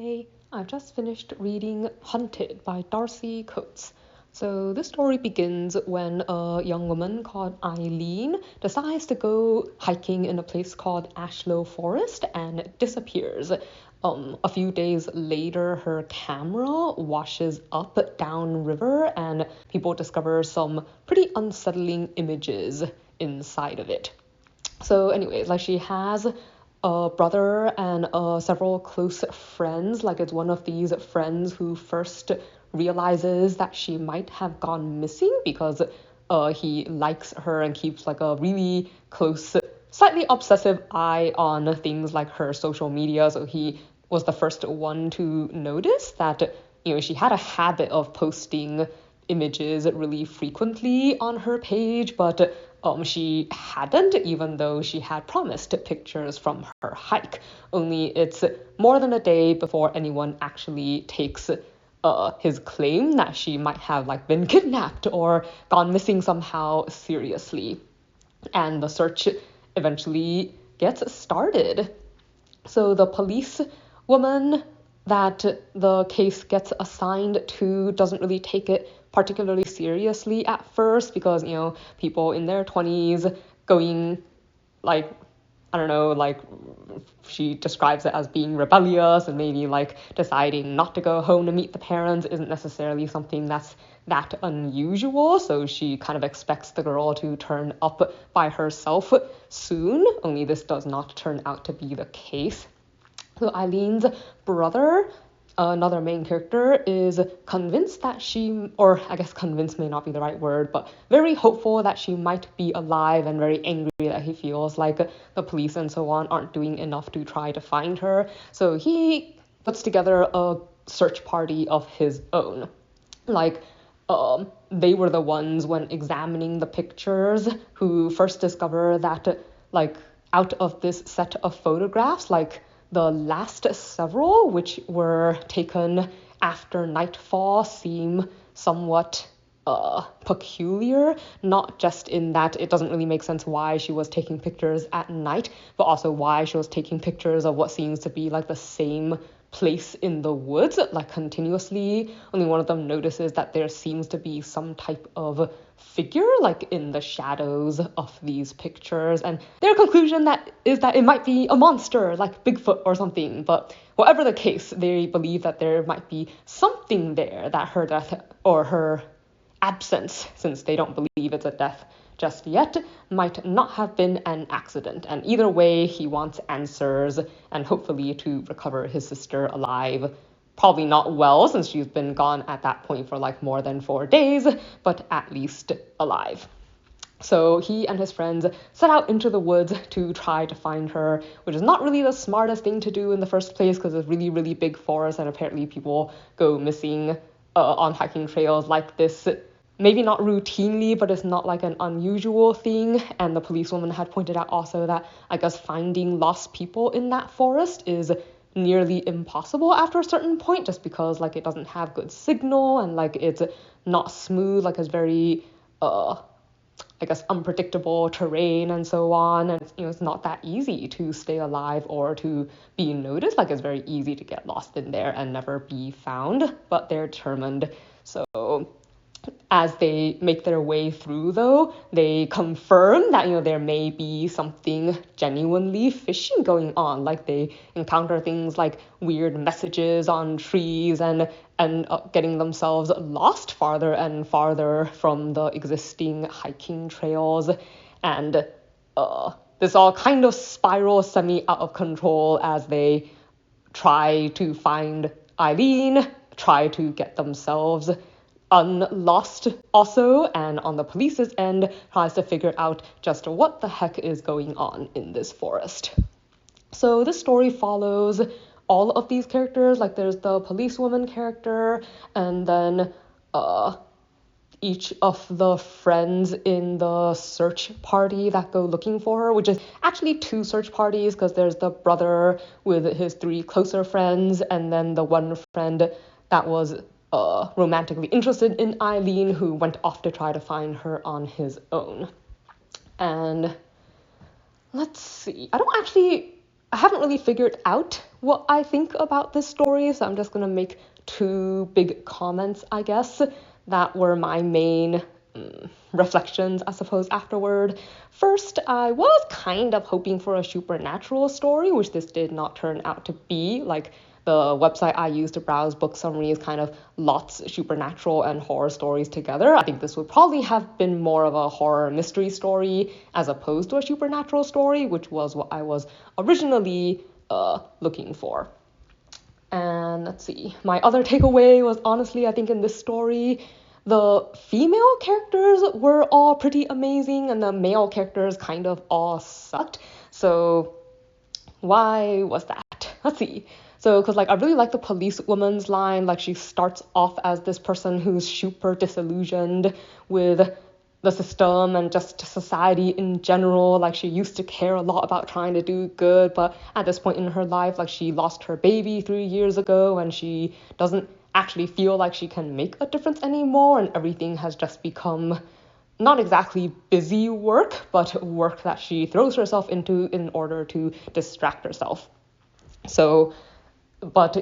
Hey, I've just finished reading Hunted by Darcy. So this story begins when a young woman called Eileen decides to go hiking in a place called Ashlow Forest and disappears. A few days later, her camera washes up downriver and people discover some pretty unsettling images inside of it. So anyways, like she has a brother and several close friends. Like it's one of these friends who first realizes that she might have gone missing because he likes her and keeps like a really close, slightly obsessive eye on things like her social media. So he was the first one to notice that, she had a habit of posting images really frequently on her page, but she hadn't, even though she had promised pictures from her hike. Only it's more than a day before anyone actually takes his claim that she might have been kidnapped or gone missing somehow seriously. And the search eventually gets started. So the police woman that the case gets assigned to doesn't really take it particularly seriously at first because, people in their 20s going she describes it as being rebellious and maybe deciding not to go home to meet the parents isn't necessarily something that's that unusual. So she kind of expects the girl to turn up by herself soon, only this does not turn out to be the case. So Eileen's brother, another main character, is convinced that or I guess convinced may not be the right word, but very hopeful that she might be alive and very angry that he feels like the police and so on aren't doing enough to try to find her. So he puts together a search party of his own. They were the ones when examining the pictures who first discover that out of this set of photographs, the last several, which were taken after nightfall, seem somewhat peculiar, not just in that it doesn't really make sense why she was taking pictures at night, but also why she was taking pictures of what seems to be the same place in the woods, continuously. Only one of them notices that there seems to be some type of figure in the shadows of these pictures, and their conclusion is that it might be a monster like Bigfoot or something. But whatever the case, they believe that there might be something there, that her death or her absence, since they don't believe it's a death just yet, might not have been an accident. And either way, he wants answers and hopefully to recover his sister alive. Probably not well, since she's been gone at that point for more than 4 days, but at least alive. So he and his friends set out into the woods to try to find her, which is not really the smartest thing to do in the first place because it's really, really big forest and apparently people go missing on hiking trails like this. Maybe not routinely, but it's not an unusual thing. And the policewoman had pointed out also that I guess finding lost people in that forest is nearly impossible after a certain point, just because it doesn't have good signal and it's not smooth, it's very unpredictable terrain and so on. And it's not that easy to stay alive or to be noticed. It's very easy to get lost in there and never be found, but they're determined. So as they make their way through, though, they confirm that, there may be something genuinely fishy going on. They encounter things like weird messages on trees and getting themselves lost farther and farther from the existing hiking trails. And this all kind of spirals semi out of control as they try to find Eileen, try to get themselves unlost also, and on the police's end tries to figure out just what the heck is going on in this forest. So this story follows all of these characters. There's the policewoman character, and then each of the friends in the search party that go looking for her, which is actually 2 search parties because there's the brother with his 3 closer friends, and then the one friend that was romantically interested in Eileen, who went off to try to find her on his own. And let's see, I haven't really figured out what I think about this story, so I'm just gonna make two big comments, I guess, that were my main reflections, I suppose, afterward. First, I was kind of hoping for a supernatural story, which this did not turn out to be. Like, the website I used to browse book summaries kind of lots supernatural and horror stories together. I think this would probably have been more of a horror mystery story as opposed to a supernatural story, which was what I was originally looking for. And let's see, my other takeaway was honestly, I think in this story, the female characters were all pretty amazing and the male characters kind of all sucked. So why was that? Let's see. So, because like I really like the police woman's line, like she starts off as this person who's super disillusioned with the system and just society in general. Like she used to care a lot about trying to do good, but at this point in her life, like she lost her baby 3 years ago and she doesn't actually feel like she can make a difference anymore, and everything has just become not exactly busy work, but work that she throws herself into in order to distract herself. So, but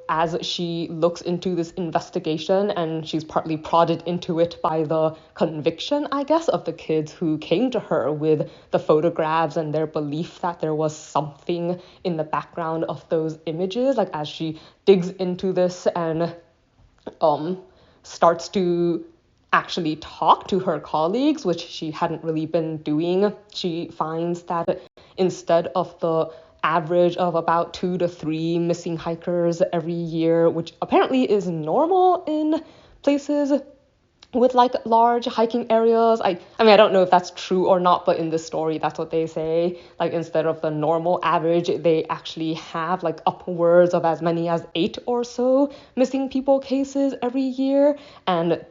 as she looks into this investigation and she's partly prodded into it by the conviction, I guess, of the kids who came to her with the photographs and their belief that there was something in the background of those images, like as she digs into this and starts to actually talk to her colleagues, which she hadn't really been doing, she finds that instead of the average of about 2 to 3 missing hikers every year, which apparently is normal in places with like large hiking areas. I mean I don't know if that's true or not, but in this story that's what they say. Like instead of the normal average, they actually have like upwards of as many as 8 or so missing people cases every year. And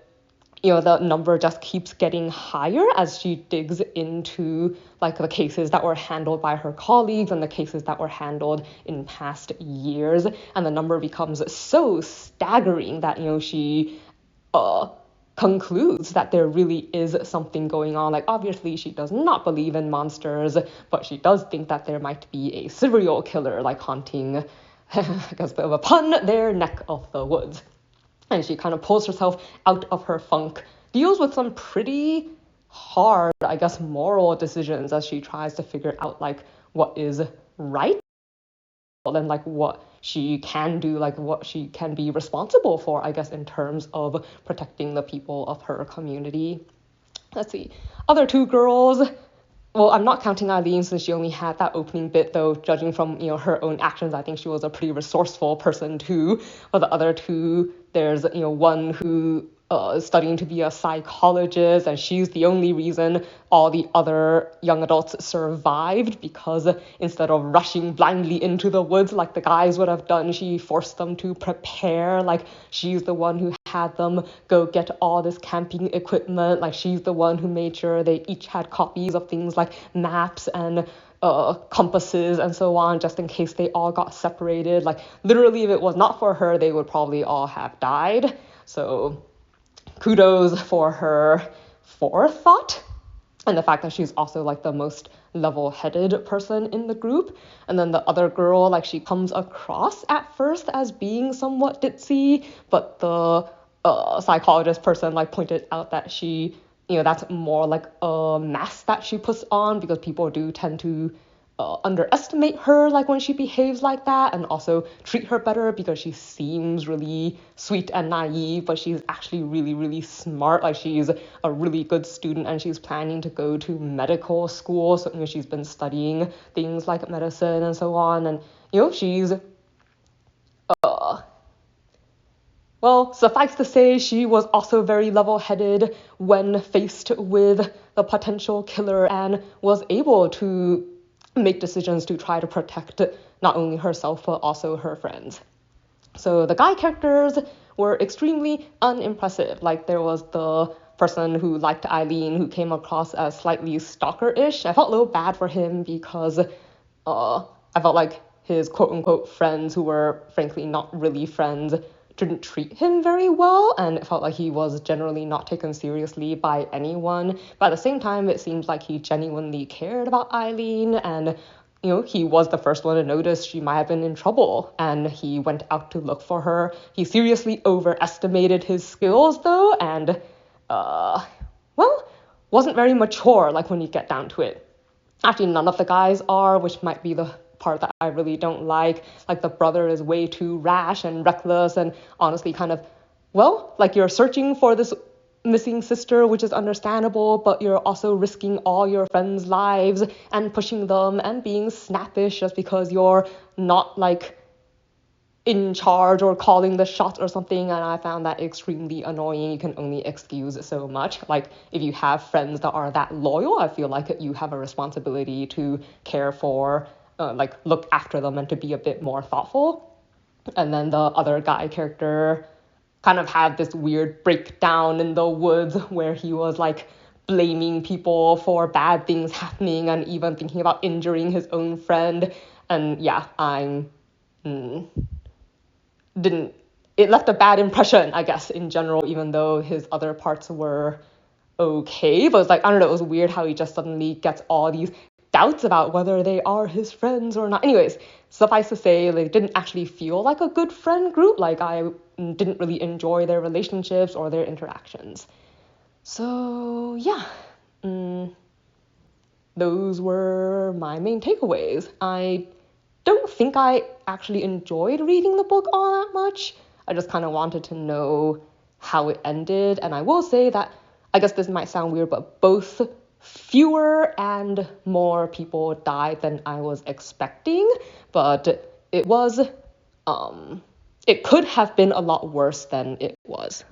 the number just keeps getting higher as she digs into like the cases that were handled by her colleagues and the cases that were handled in past years, and the number becomes so staggering that she concludes that there really is something going on. Like obviously she does not believe in monsters, but she does think that there might be a serial killer like haunting I guess a bit of a pun, their neck of the woods. And she kind of pulls herself out of her funk, deals with some pretty hard, I guess, moral decisions as she tries to figure out like what is right and like what she can do, like what she can be responsible for, I guess, in terms of protecting the people of her community. Let's see. Other two girls. Well, I'm not counting Eileen since she only had that opening bit, though, judging from, her own actions, I think she was a pretty resourceful person too. But the other two, there's, one who is studying to be a psychologist, and she's the only reason all the other young adults survived, because instead of rushing blindly into the woods like the guys would have done, she forced them to prepare. Like she's the one who had them go get all this camping equipment. Like she's the one who made sure they each had copies of things like maps and compasses and so on, just in case they all got separated. Like literally, if it was not for her, they would probably all have died. So kudos for her forethought and the fact that she's also like the most level-headed person in the group. And then the other girl, like she comes across at first as being somewhat ditzy, but the psychologist person like pointed out that she, that's more like a mask that she puts on, because people do tend to underestimate her like when she behaves like that, and also treat her better because she seems really sweet and naive, but she's actually really, really smart. Like she's a really good student and she's planning to go to medical school, so she's been studying things like medicine and so on. And she's well, suffice to say, she was also very level-headed when faced with the potential killer and was able to make decisions to try to protect not only herself but also her friends. So the guy characters were extremely unimpressive. Like there was the person who liked Eileen who came across as slightly stalker-ish. I felt a little bad for him because I felt like his quote-unquote friends, who were frankly not really friends, didn't treat him very well, and it felt like he was generally not taken seriously by anyone. But at the same time, it seems like he genuinely cared about Eileen and he was the first one to notice she might have been in trouble, and he went out to look for her. He seriously overestimated his skills, though, and, well, wasn't very mature, like, when you get down to it. Actually, none of the guys are, which might be the part that I really don't like. Like, the brother is way too rash and reckless, and honestly kind of, well, like, you're searching for this missing sister, which is understandable, but you're also risking all your friends' lives and pushing them and being snappish just because you're not, like, in charge or calling the shots or something, and I found that extremely annoying. You can only excuse so much. Like, if you have friends that are that loyal, I feel like you have a responsibility to care for, like, look after them and to be a bit more thoughtful. And then the other guy character kind of had this weird breakdown in the woods where he was, like, blaming people for bad things happening and even thinking about injuring his own friend. And yeah, it left a bad impression, I guess, in general, even though his other parts were okay. But it's like, I don't know, it was weird how he just suddenly gets all these doubts about whether they are his friends or not. Anyways, suffice to say, they didn't actually feel like a good friend group. Like, I didn't really enjoy their relationships or their interactions. So, yeah. Those were my main takeaways. I don't think I actually enjoyed reading the book all that much. I just kind of wanted to know how it ended. And I will say that, I guess this might sound weird, but both fewer and more people died than I was expecting. But it was, it could have been a lot worse than it was.